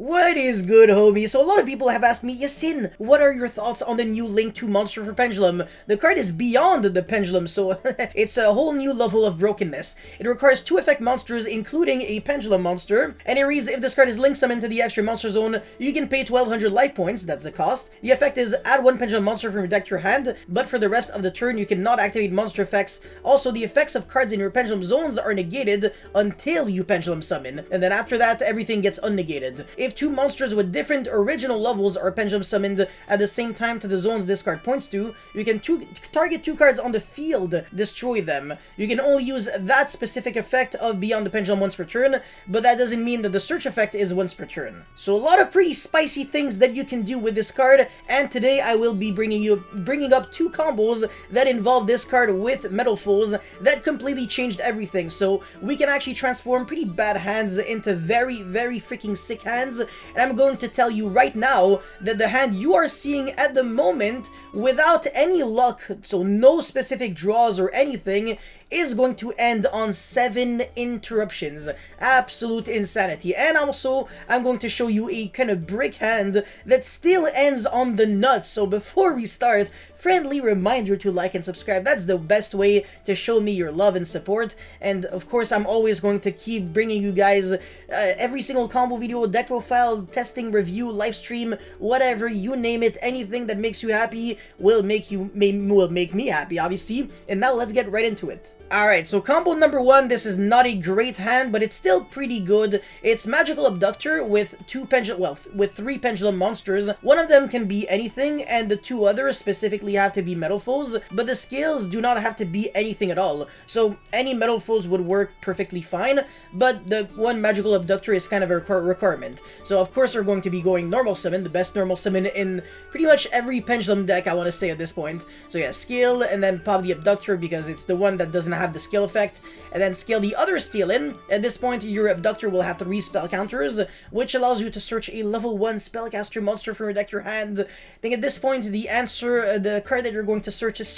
What is good, homie? So a lot of people have asked me, Yasin, what are your thoughts on the new Link 2 monster for Pendulum? The card is beyond the Pendulum, so it's a whole new level of brokenness. It requires 2 effect monsters, including a Pendulum monster, and it reads, if this card is Link summoned to the extra monster zone, you can pay 1200 life points, that's the cost. The effect is add 1 Pendulum monster from your deck to your hand, but for the rest of the turn, you cannot activate monster effects. Also, the effects of cards in your Pendulum zones are negated until you Pendulum summon, and then after that, everything gets unnegated. If 2 monsters with different original levels are Pendulum summoned at the same time to the zones this card points to, you can target 2 cards on the field, destroy them. You can only use that specific effect of Beyond the Pendulum once per turn, but that doesn't mean that the search effect is once per turn. So a lot of pretty spicy things that you can do with this card, and today I will be bringing up 2 combos that involve this card with Metalfoes that completely changed everything. So we can actually transform pretty bad hands into very freaking sick hands, and I'm going to tell you right now that the hand you are seeing at the moment, without any luck, so no specific draws or anything, is going to end on 7 interruptions. Absolute insanity. And also, I'm going to show you a kind of brick hand that still ends on the nuts. So before we start, friendly reminder to like and subscribe. That's the best way to show me your love and support. And of course, I'm always going to keep bringing you guys every single combo video, deck profile, testing, review, live stream, whatever, you name it. Anything that makes you happy will make me happy, obviously. And now let's get right into it. Alright, so combo number 1, this is not a great hand, but it's still pretty good. It's Magical Abductor with 3 Pendulum monsters. One of them can be anything, and the 2 others specifically have to be Metalfoes, but the scales do not have to be anything at all. So any Metalfoes would work perfectly fine, but the one Magical Abductor is kind of a requirement. So of course we're going to be going normal summon, the best normal summon in pretty much every Pendulum deck, I want to say at this point. So yeah, scale, and then pop the Abductor because it's the one that doesn't have the skill effect, and then scale the other steal in. At this point, your Abductor will have 3 spell counters, which allows you to search a level 1 spellcaster monster from your deck to your hand. I think at this point, the answer, the card that you're going to search is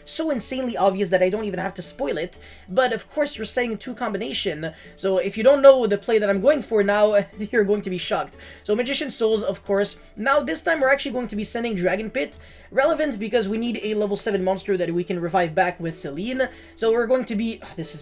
so insanely obvious that I don't even have to spoil it, but of course you're setting 2 combination, so if you don't know the play that I'm going for now, you're going to be shocked. So Magician Souls, of course. Now this time we're actually going to be sending Dragon Pit, relevant because we need a level 7 monster that we can revive back with Celine. So we're going to be, this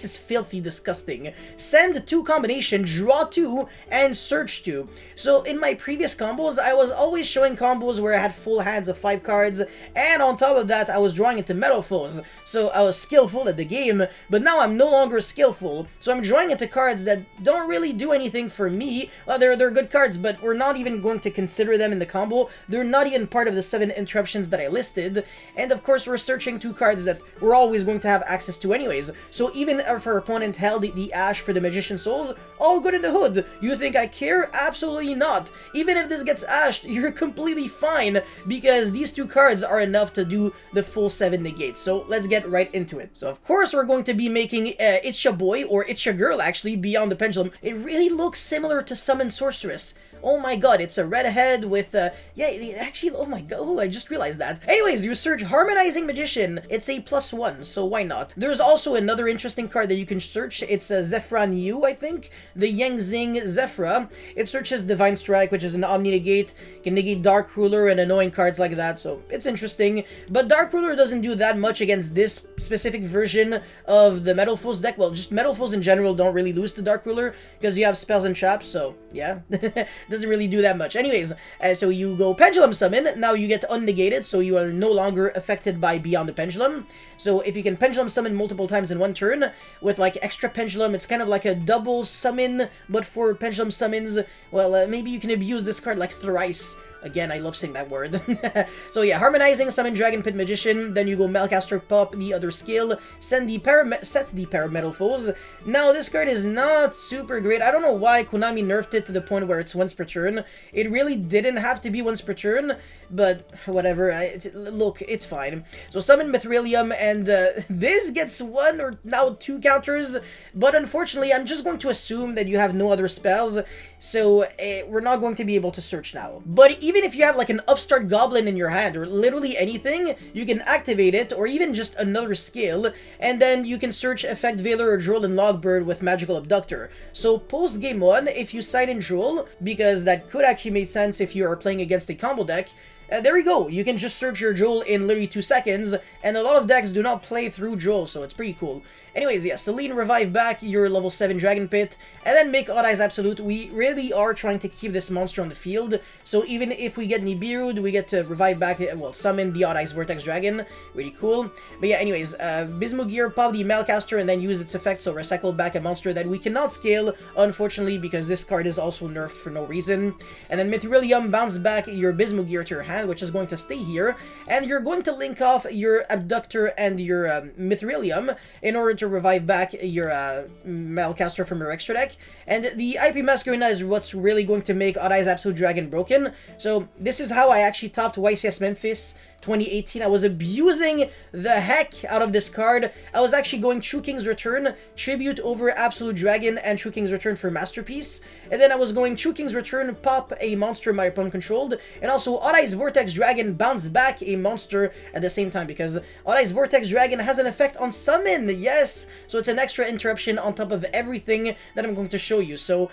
is filthy disgusting. Send 2 combination, draw 2, and search 2. So in my previous combos, I was always showing combos where I had full hands of 5 cards, and on top of that, I was drawing into Metalfoes. So I was skillful at the game, but now I'm no longer skillful. So I'm drawing into cards that don't really do anything for me. Well, they're good cards, but we're not even going to consider them in the combo. They're not even part of the 7 interruptions that I listed. And of course, we're searching 2 cards that we're always going to have access to anyways. So even if our opponent held the Ash for the Magician Souls, all good in the hood. You think I care? Absolutely not. Even if this gets ashed, you're completely fine, because these 2 cards are enough to do the full 7 negates. So let's get right into it. So of course we're going to be making It's Ya Boy, or It's Ya Girl actually, Beyond the Pendulum. It really looks similar to Summon Sorceress. Oh my god, it's a redhead with, yeah, actually, oh my god, oh, I just realized that. Anyways, you search Harmonizing Magician. It's a +1, so why not? There's also another interesting card that you can search. It's a Zephyra Yu, I think. The Yangzing Zephyra. It searches Divine Strike, which is an Omni-Negate. Can negate Dark Ruler and annoying cards like that, so it's interesting. But Dark Ruler doesn't do that much against this specific version of the Metalfoes deck. Well, just Metalfoes in general don't really lose to Dark Ruler, because you have spells and traps, so yeah. Doesn't really do that much. Anyways, so you go Pendulum Summon, now you get unnegated, so you are no longer affected by Beyond the Pendulum. So if you can Pendulum Summon multiple times in one turn, with like extra Pendulum, it's kind of like a double summon, but for Pendulum Summons, well, maybe you can abuse this card like thrice. Again, I love saying that word. So yeah, Harmonizing, Summon Dragon Pit Magician, then you go Melcaster, pop the other skill, set the Metalfoes. Now, this card is not super great. I don't know why Konami nerfed it to the point where it's once per turn. It really didn't have to be once per turn, but whatever. Look, it's fine. So Summon Mithrilium, and this gets 1 or now 2 counters, but unfortunately, I'm just going to assume that you have no other spells, so we're not going to be able to search now. But even even if you have like an upstart goblin in your hand, or literally anything, you can activate it, or even just another skill, and then you can search Effect Veiler or Droll and Logbird with Magical Abductor. So post game 1, if you side in Droll, because that could actually make sense if you are playing against a combo deck, there we go. You can just search your Droll in literally 2 seconds, and a lot of decks do not play through Droll, so it's pretty cool. Anyways, yeah, Celine, revive back your level 7 Dragon Pit, and then make Odd Eyes Absolute. We really are trying to keep this monster on the field, so even if we get Nibiru, we get to revive back, well, summon the Odd Eyes Vortex Dragon. Really cool. But yeah, anyways, Bismugear, pop the Malcaster, and then use its effect, so recycle back a monster that we cannot scale, unfortunately, because this card is also nerfed for no reason. And then Mithrilium, bounce back your Bismugear to your hand, which is going to stay here, and you're going to link off your Abductor and your Mithrilium in order to revive back your Malcaster from your extra deck. And the IP Masquerena is what's really going to make Odd Eyes Absolute Dragon broken. So this is how I actually topped YCS Memphis 2018. I was abusing the heck out of this card. I was actually going True King's Return, Tribute over Absolute Dragon, and True King's Return for Masterpiece. And then I was going True King's Return, pop a monster my opponent controlled, and also Odd Eyes Vortex Dragon, bounce back a monster at the same time, because Odd Eyes Vortex Dragon has an effect on summon, yes! So it's an extra interruption on top of everything that I'm going to show you. So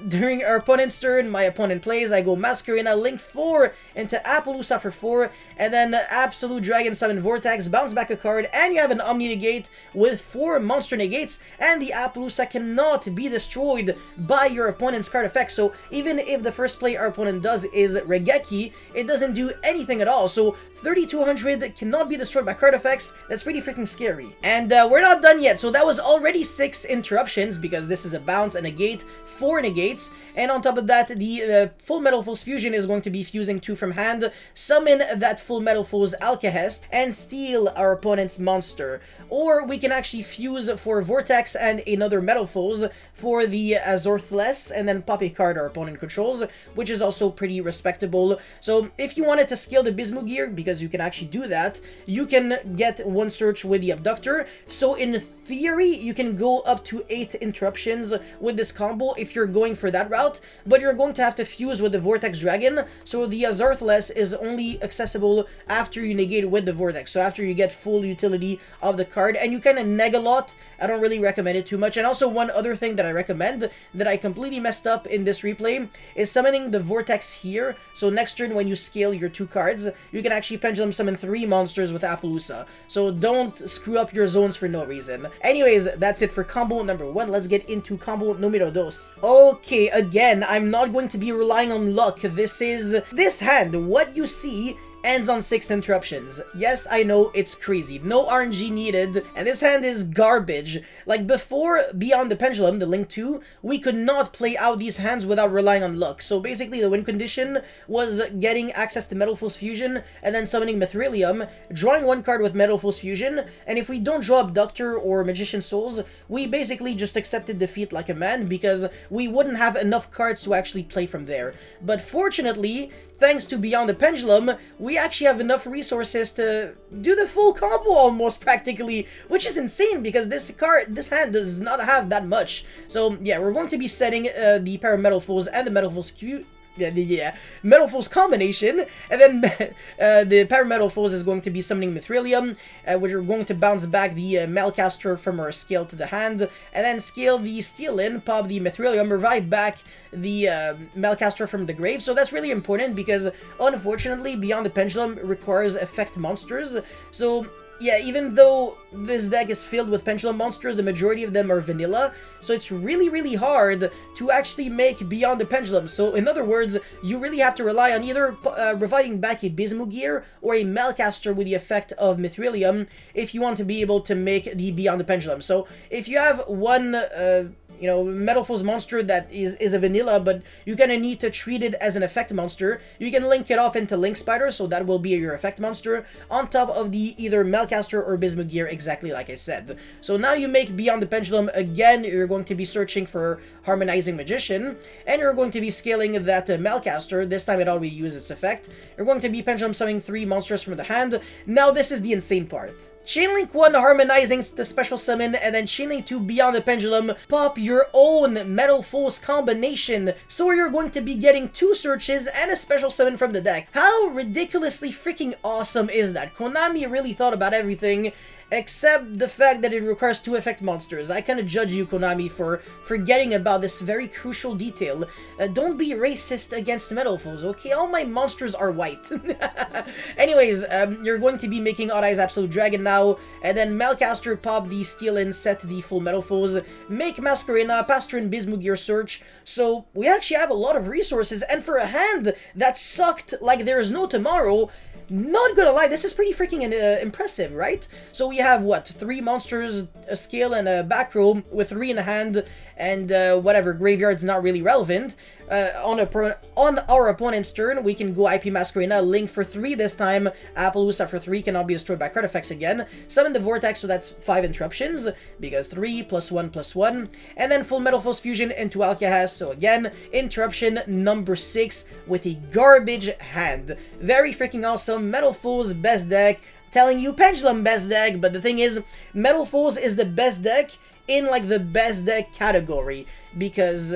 during our opponent's turn, my opponent plays, I go Masquerena, link 4 into Appaloosa for 4, and then Absolute Dragon summon Vortex, bounce back a card, and you have an Omni Negate with 4 monster negates, and the Appaloosa cannot be destroyed by your opponent's card effect. So even if the first play our opponent does is Regeki, it doesn't do anything at all. So 3200 cannot be destroyed by card effects. That's pretty freaking scary. And we're not done yet. So that was already 6 interruptions, because this is a bounce and a gate, 4 negates, and on top of that, the full Metalfoes fusion is going to be fusing 2 from hand, summon that full Metalfoes Alcahest, and steal our opponent's monster. Or we can actually fuse for Vortex and another Metalfoes for the Azorthless, and then pop a card our opponent controls, which is also pretty respectable. So if you wanted to scale the Bismugear, because you can actually do that, you can get 1 search with the Abductor. So in theory, you can go up to 8 interruptions with this combo if you're going for that route, but you're going to have to fuse with the Vortex Dragon, so the Azarthless is only accessible after you negate with the Vortex, so after you get full utility of the card, and you kind of neg a lot. I don't really recommend it too much. And also one other thing that I recommend that I completely messed up in this replay is summoning the Vortex here, so next turn when you scale your 2 cards, you can actually Pendulum summon 3 monsters with Appaloosa, so don't screw up your zones for no reason. Anyways, that's it for combo number 1. Let's get into combo numero 2. Okay, again, I'm not going to be relying on luck. This hand, what you see ends on 6 interruptions. Yes, I know, it's crazy. No RNG needed, and this hand is garbage. Like, before Beyond the Pendulum, the Link 2, we could not play out these hands without relying on luck. So basically, the win condition was getting access to Metalfoes Fusion, and then summoning Mithrilium, drawing 1 card with Metalfoes Fusion, and if we don't draw Abductor or Magician Souls, we basically just accepted defeat like a man, because we wouldn't have enough cards to actually play from there. But fortunately, thanks to Beyond the Pendulum, we actually have enough resources to do the full combo almost practically, which is insane because this hand does not have that much. So yeah, we're going to be setting the Parametalfoes and the Metalfoes Metalfoes combination, and then the Parametalfoes is going to be summoning Mithrilium, which are going to bounce back the Malcaster from our scale to the hand, and then scale the Steel in, pop the Mithrilium, revive back the Malcaster from the grave. So that's really important because unfortunately Beyond the Pendulum requires effect monsters. So yeah, even though this deck is filled with Pendulum monsters, the majority of them are vanilla, so it's really hard to actually make Beyond the Pendulum. So in other words, you really have to rely on either reviving back a Bismugear or a Malcaster with the effect of Mithrilium if you want to be able to make the Beyond the Pendulum. So if you have one you know, Metalfoes monster that is a vanilla, but you kind of need to treat it as an effect monster, you can link it off into Link Spider, so that will be your effect monster, on top of the either Malcaster or Bismugear, exactly like I said. So now you make Beyond the Pendulum. Again, you're going to be searching for Harmonizing Magician, and you're going to be scaling that Malcaster. This time it already used its effect. You're going to be Pendulum summoning 3 monsters from the hand. Now this is the insane part. Chainlink 1 harmonizing the special summon, and then Chainlink 2 Beyond the Pendulum pop your own Metalfoes combination, so you're going to be getting 2 searches and a special summon from the deck. How ridiculously freaking awesome is that? Konami really thought about everything, except the fact that it requires 2 effect monsters. I kinda judge you, Konami, for forgetting about this very crucial detail. Don't be racist against Metalfoes, okay? All my monsters are white. Anyways, you're going to be making Odd Eyes Absolute Dragon now, and then Melcaster pop the Steel and set the full Metalfoes, make Masquerena, Pastor and Bismuth your search, so we actually have a lot of resources, and for a hand that sucked like there is no tomorrow, not gonna lie, this is pretty freaking impressive, right? So we have, what, 3 monsters, a scale, and a back row with 3 in a hand, and whatever, graveyard's not really relevant. On our opponent's turn, we can go IP Masquerena, Link for 3 this time, Appaloosa for 3, cannot be destroyed by card effects again, summon the Vortex, so that's 5 interruptions, because 3 +1 +1, and then full Metalfoes fusion into Alcahas, so again, interruption number 6 with a garbage hand. Very freaking awesome, Metalfoes best deck, telling you Pendulum best deck, but the thing is, Metalfoes is the best deck in like the best deck category, because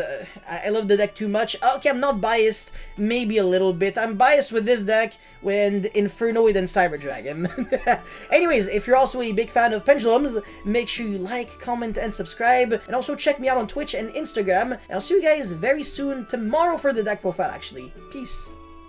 I love the deck too much. Okay, I'm not biased, maybe a little bit. I'm biased with this deck with Infernoid and Cyber Dragon. Anyways, if you're also a big fan of Pendulums, make sure you like, comment, and subscribe, and also check me out on Twitch and Instagram, and I'll see you guys very soon, tomorrow for the deck profile actually. Peace.